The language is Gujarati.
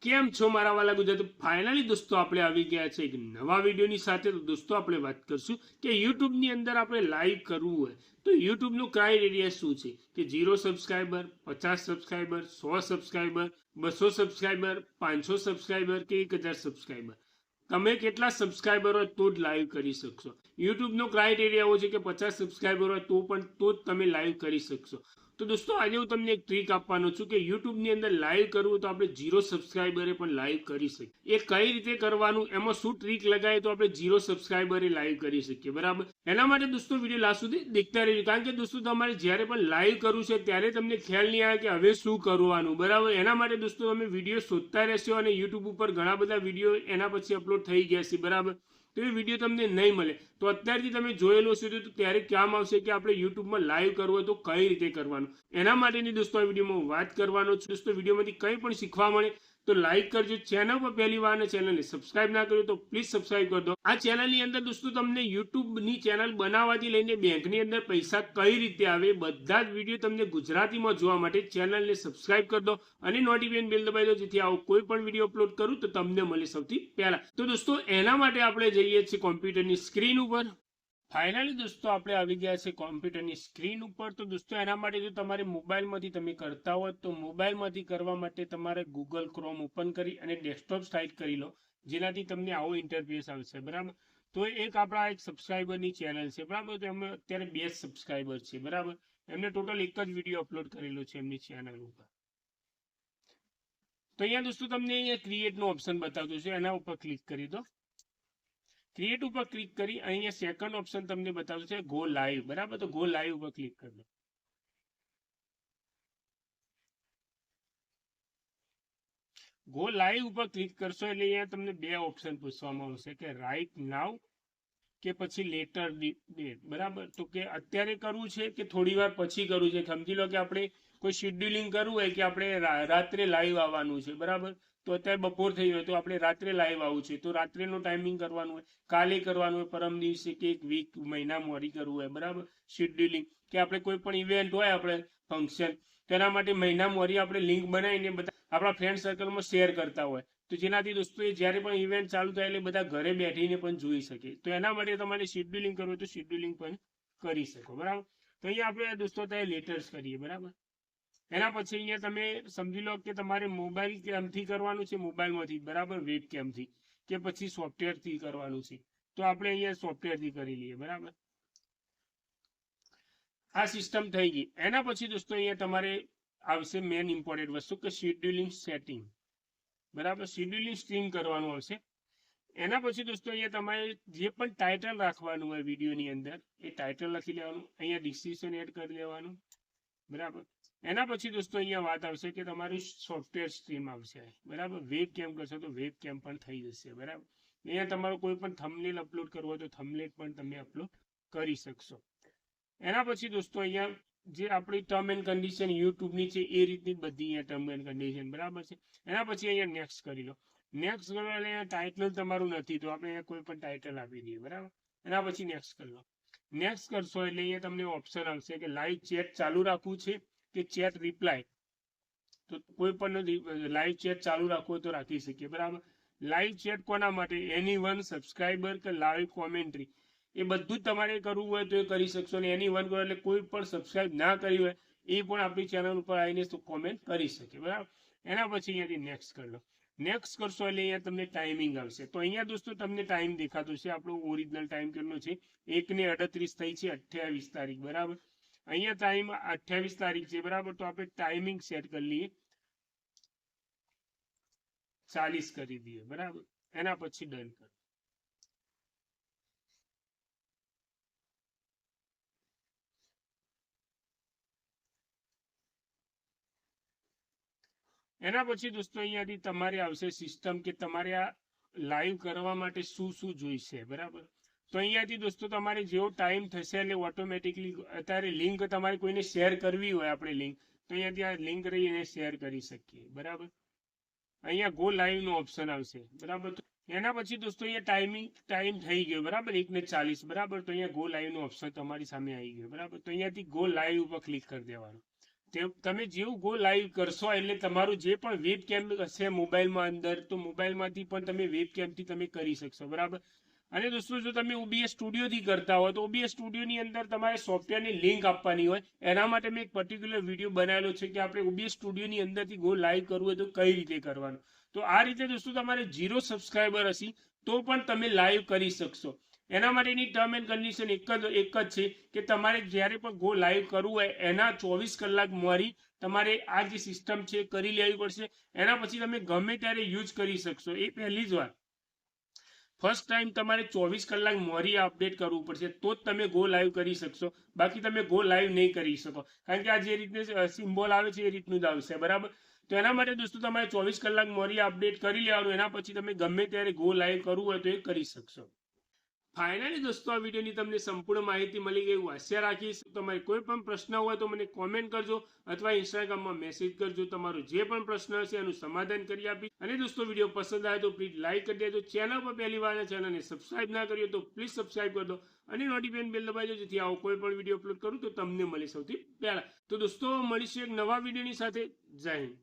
કેમ છો મારા વાલા ગુજરાતી? ફાઇનલી દોસ્તો આપણે આવી ગયા છે એક નવા વિડીયોની સાથે. તો દોસ્તો આપણે વાત કરશું કે યુટ્યુબની અંદર આપણે લાઈવ કરવું હોય તો યુટ્યુબનું ક્રાઇટેરિયા શું છે કે 0 subscriber, 50 subscriber, 100 subscriber, 200 subscriber, 500 subscriber કે 1000 સબસ્ક્રાઈબર. તમે કેટલા સબસ્ક્રાઈબર હોય તો જ લાઈવ કરી શકશો. યુટ્યુબનો ક્રાઇટેરિયા એવો છે કે 50 સબસ્ક્રાઈબર હોય તો જ તમે લાઈવ કરી શકશો. તો દોસ્તો આજે હું તમને એક ટ્રીક આપવાનો છું કે યુટ્યુબની અંદર લાઈવ કરવું તો આપણે 0 સબસ્ક્રાઈબરે પણ લાઈવ કરી શકીએ. એ કઈ રીતે કરવાનું, એમાં શું ટ્રીક લગાવીએ તો આપણે 0 સબસ્ક્રાઈબરે લાઈવ કરી શકીએ. બરાબર, એના માટે દોસ્તો વિડીયો લાસ્ટ સુધી દેખતા રહેજો. કારણ કે દોસ્તો તમારે જ્યારે પણ લાઈવ કરવું છે ત્યારે તમને ખ્યાલ નહીં આવે કે હવે શું કરવાનું. બરાબર, એના માટે દોસ્તો તમે વિડીયો શોધતા રહેશો અને યુટ્યુબ ઉપર ઘણા બધા વિડીયો એના પછી અપલોડ થઈ ગયા છે. બરાબર, તો એ વિડીયો તમને નહીં મળે તો અત્યારથી તમે જોયેલો છે તો ત્યારે કામ આવશે કે આપણે યુટ્યુબમાં લાઈવ કરવું હોય તો કઈ રીતે કરવાનું. એના માટેની દોસ્તો આ વિડીયોમાં વાત કરવાનો છું. દોસ્તો વિડીયોમાંથી કંઈ પણ શીખવા મળે તો લાઈક કરજો. ચેનલ પર પહેલી વાર ચેનલને સબસ્ક્રાઇબ ના કર્યું તો પ્લીઝ સબસ્ક્રાઇબ કરી દો. આ ચેનલની અંદર દોસ્તો તમને યુટ્યુબની ચેનલ બનાવવાથી લઈને બેંકની અંદર પૈસા કઈ રીતે આવે બધા જ વિડીયો તમને ગુજરાતીમાં જોવા માટે ચેનલને સબસ્ક્રાઇબ કરી દો અને નોટિફિકેશન બેલ દબાવી દો, જેથી આવો કોઈ પણ વિડીયો અપલોડ કરું તો તમને મળે સૌથી પહેલા. તો દોસ્તો એના માટે આપણે જઈએ છીએ કોમ્પ્યુટરની સ્ક્રીન ઉપર. ફાઇનલી દોસ્તો આપણે આવી ગયા છે કોમ્પ્યુટરની સ્ક્રીન ઉપર. તો દોસ્તો એના માટે જો તમારે મોબાઈલમાંથી તમે કરતા હોય તો મોબાઈલમાંથી કરવા માટે તમારે ગૂગલ ક્રોમ ઓપન કરી અને ડેસ્કટોપ સાઇટ કરી લો, જેનાથી તમને આવો ઇન્ટરફેસ આવશે. બરાબર, તો એક આપણા એક સબસ્ક્રાઈબરની ચેનલ છે. બરાબર, તો એમને અત્યારે 2 સબસ્ક્રાઈબર છે. બરાબર, એમને ટોટલ એક જ વિડીયો અપલોડ કરેલો છે એમની ચેનલ ઉપર. તો અહીંયા દોસ્તો તમને અહીંયા ક્રિએટનું ઓપ્શન બતાવતું છે, એના ઉપર ક્લિક કરી દો. ક્રિએટ ઉપર ક્લિક કરી અહીંયા સેકન્ડ ઓપ્શન તમને બતાવશે ગો લાઈવ. બરાબર, તો ગો લાઈવ ઉપર ક્લિક કરી દો. ગો લાઈવ ઉપર ક્લિક કરશો એટલે અહીંયા તમને 2 ઓપ્શન પૂછવામાં આવશે કે રાઈટ નાવ કે પછી લેટર ડેટ. બરાબર, તો કે અત્યારે કરવું છે કે થોડી વાર પછી કરવું છે. સમજી લો કે આપણે કોઈ શેડ્યુલિંગ કરવું હોય કે આપણે રાત્રે લાઈવ આવવાનું છે. બરાબર, તો અત્યારે બપોર થઈ ગયો તો આપણે રાત્રે લાઈવ આવવું છે તો રાત્રેનો ટાઈમિંગ કરવાનું હોય, કાલે કરવાનું હોય, પરમ દિવસે કે એક વીક મહિના મોડી કરવું હોય. બરાબર, શેડ્યુલિંગ કે આપણે કોઈ પણ ઇવેન્ટ હોય આપણે ફંક્શન, તેના માટે મહિના મોડી આપણે લિંક બનાવીને બધા આપણા ફ્રેન્ડ સર્કલમાં શેર કરતા હોય તો જેનાથી દોસ્તો એ જ્યારે પણ ઇવેન્ટ ચાલુ થાય એટલે બધા ઘરે બેઠીને પણ જોઈ શકે. તો એના માટે તમારે શેડ્યુલિંગ કરવું હોય તો શેડ્યુલિંગ પણ કરી શકો. બરાબર, તો અહીંયા આપણે દોસ્તો ત્યાં લેટર્સ કરીએ. બરાબર, એના પછી અહીંયા તમે સમજી લો કે તમારે મોબાઈલ કેમથી કરવાનું છે, મોબાઈલમાંથી. બરાબર, વેબ કેમથી કે પછી સોફ્ટવેરથી કરવાનું છે, તો આપણે અહીંયા સોફ્ટવેરથી કરી લઈએ. બરાબર, આ સિસ્ટમ થઈ ગઈ. એના પછી દોસ્તો અહીંયા તમારે આવશે મેન ઇમ્પોર્ટન્ટ વસ્તુ કે શેડ્યુલિંગ સેટિંગ. બરાબર, શેડ્યુલિંગ સ્ટ્રીમ કરવાનું આવશે. એના પછી દોસ્તો અહીંયા તમારે જે પણ ટાઇટલ રાખવાનું હોય વિડીયોની અંદર એ ટાઇટલ લખી લેવાનું. અહીંયા ડિસ્ક્રિપ્શન એડ કરી લેવાનું. બરાબર, એના પછી દોસ્તો અહીંયા વાત આવશે કે તમારું સોફ્ટવેર સ્ટ્રીમ આવશે. બરાબર, વેબ કેમ કરશો તો વેબ કેમ પણ થઈ જશે. બરાબર, અહીંયા તમારું કોઈ પણ થંબનેલ અપલોડ કરવો હોય તો થંબનેલ પણ તમે અપલોડ કરી શકશો. એના પછી દોસ્તો અહીંયા જે આપણી ટર્મ એન્ડ કન્ડિશન યુટ્યુબની છે એ રીતની બધી અહીંયા ટર્મ એન્ડ કન્ડિશન. બરાબર છે. એના પછી અહીંયા નેક્સ્ટ કરી લો. નેક્સ્ટ કરો એટલે અહીંયા ટાઇટલ તમારું નથી તો આપણે અહીંયા કોઈ પણ ટાઇટલ આપી દઈએ. બરાબર, એના પછી નેક્સ્ટ કરી લો. નેક્સ્ટ કરશો એટલે અહીંયા તમને ઓપ્શન આવશે કે લાઈવ ચેટ ચાલુ રાખવું છે કે ચેટ રિપ્લાય. તો કોઈ પણ લાઈવ ચેટ ચાલુ રાખવું હોય તો રાખી શકીએ. બરાબર, લાઈવ ચેટ કોના માટે? એની વન સબસ્ક્રાઈબર કે લાઈવ કોમેન્ટ્રી, એ બધું જ તમારે કરવું હોય તો એ કરી શકશો. ને એની વન કરો એટલે કોઈ પણ સબસ્ક્રાઇબ ના કરી હોય એ પણ આપણી ચેનલ ઉપર આવીને કોમેન્ટ કરી શકે. બરાબર, એના પછી અહીંયાથી નેક્સ્ટ કરી લો. નેક્સ્ટ કરશો એટલે અહીંયા તમને ટાઈમિંગ આવશે. તો અહીંયા દોસ્તો તમને ટાઈમ દેખાતો છે. આપણો ઓરિજિનલ ટાઈમ કેટલો છે? 1:38 થઈ છે, 28 તારીખ. બરાબર, અહીંયા ટાઈમ 28 તારીખ છે. બરાબર, તો આપણે ટાઈમિંગ સેટ કરી લઈએ, 40 કરી દઈએ. બરાબર, એના પછી ડન કરો. એના પછી દોસ્તો અહીંયાથી તમારે આવશે સિસ્ટમ કે તમારે આ લાઈવ કરવા માટે શું શું જોઈશે. બરાબર, તો અહીંયાથી દોસ્તો તમારે જેવો ટાઈમ થશે એટલે ઓટોમેટિકલી અત્યારે લિંક તમારે કોઈને શેર કરવી હોય આપણે લિંક, તો અહીંયાથી આ લિંક રહીને શેર કરી શકીએ. બરાબર, અહીંયા ગો લાઈવ નો ઓપ્શન આવશે. બરાબર, એના પછી દોસ્તો અહીંયા ટાઈમ થઈ ગયો. બરાબર, 1:40. બરાબર, તો અહીંયા ગો લાઈવ નો ઓપ્શન તમારી સામે આવી ગયો. બરાબર, તો અહીંયાથી ગો લાઈવ ઉપર ક્લિક કરી દેવાનું. તમે જેવું ગો લાઈવ કરશો એટલે તમારું જે પણ વેબ કેમ હશે મોબાઈલમાં અંદર, તો મોબાઈલમાંથી પણ તમે વેબ કેમથી તમે કરી શકશો, બરાબર. અને દોસ્તો જો તમે OBS સ્ટુડિયોથી કરતા હોય તો OBS સ્ટુડિયોની અંદર તમારે સોફ્ટવેરની લિંક આપવાની હોય. એના માટે મેં એક પર્ટિક્યુલર વિડીયો બનાવેલો છે કે આપણે OBS સ્ટુડિયોની અંદરથી ગો લાઈવ કરવું હોય તો કઈ રીતે કરવાનું. તો આ રીતે દોસ્તો તમારે 0 સબસ્ક્રાઈબર હશે તો પણ તમે લાઈવ કરી શકશો. એના માટેની ટર્મ એન્ડ કન્ડિશન એક જ છે કે તમારે જ્યારે પણ ગો લાઈવ કરવું હોય એના 24 કલાક મોરી તમારે આ જે સિસ્ટમ છે કરી લેવી પડશે. એના પછી તમે ગમે ત્યારે યુઝ કરી શકશો. એ પહેલી જ વાર, ફર્સ્ટ ટાઈમ તમારે 24 કલાક મોરી અપડેટ કરવું પડશે તો જ તમે ગો લાઈવ કરી શકશો. બાકી તમે ગો લાઈવ નહીં કરી શકો, કારણ કે આ જે રીતે સિમ્બોલ આવે છે એ રીતનું જ આવશે, બરાબર. તો એના માટે દોસ્તો તમારે 24 કલાક મોરી અપડેટ કરી લેવાનું. એના પછી તમે ગમે ત્યારે ગો લાઈવ કરવું હોય તો એ કરી શકશો. ફાઇનલી દોસ્તો આ વિડીયોની તમને સંપૂર્ણ માહિતી મળી ગઈ. હું આશા રાખીશ તમારે કોઈ પણ પ્રશ્ન હોય તો મને કોમેન્ટ કરજો અથવા ઇન્સ્ટાગ્રામમાં મેસેજ કરજો. તમારો જે પણ પ્રશ્ન હશે એનું સમાધાન કરી આપીશ. અને દોસ્તો વિડીયો પસંદ આવે તો પ્લીઝ લાઈક કરી દેજો. ચેનલ પર પહેલી વાર ચેનલને સબસ્ક્રાઇબ ના કર્યો તો પ્લીઝ સબસ્ક્રાઇબ કરી દો અને નોટિફિકેશન બેલ દબાવી દો, જેથી આવો કોઈ પણ વિડીયો અપલોડ કરું તો તમને મળે સૌથી પહેલા. તો દોસ્તો મળીશું એક નવા વિડીયોની સાથે. જય હિન્દ.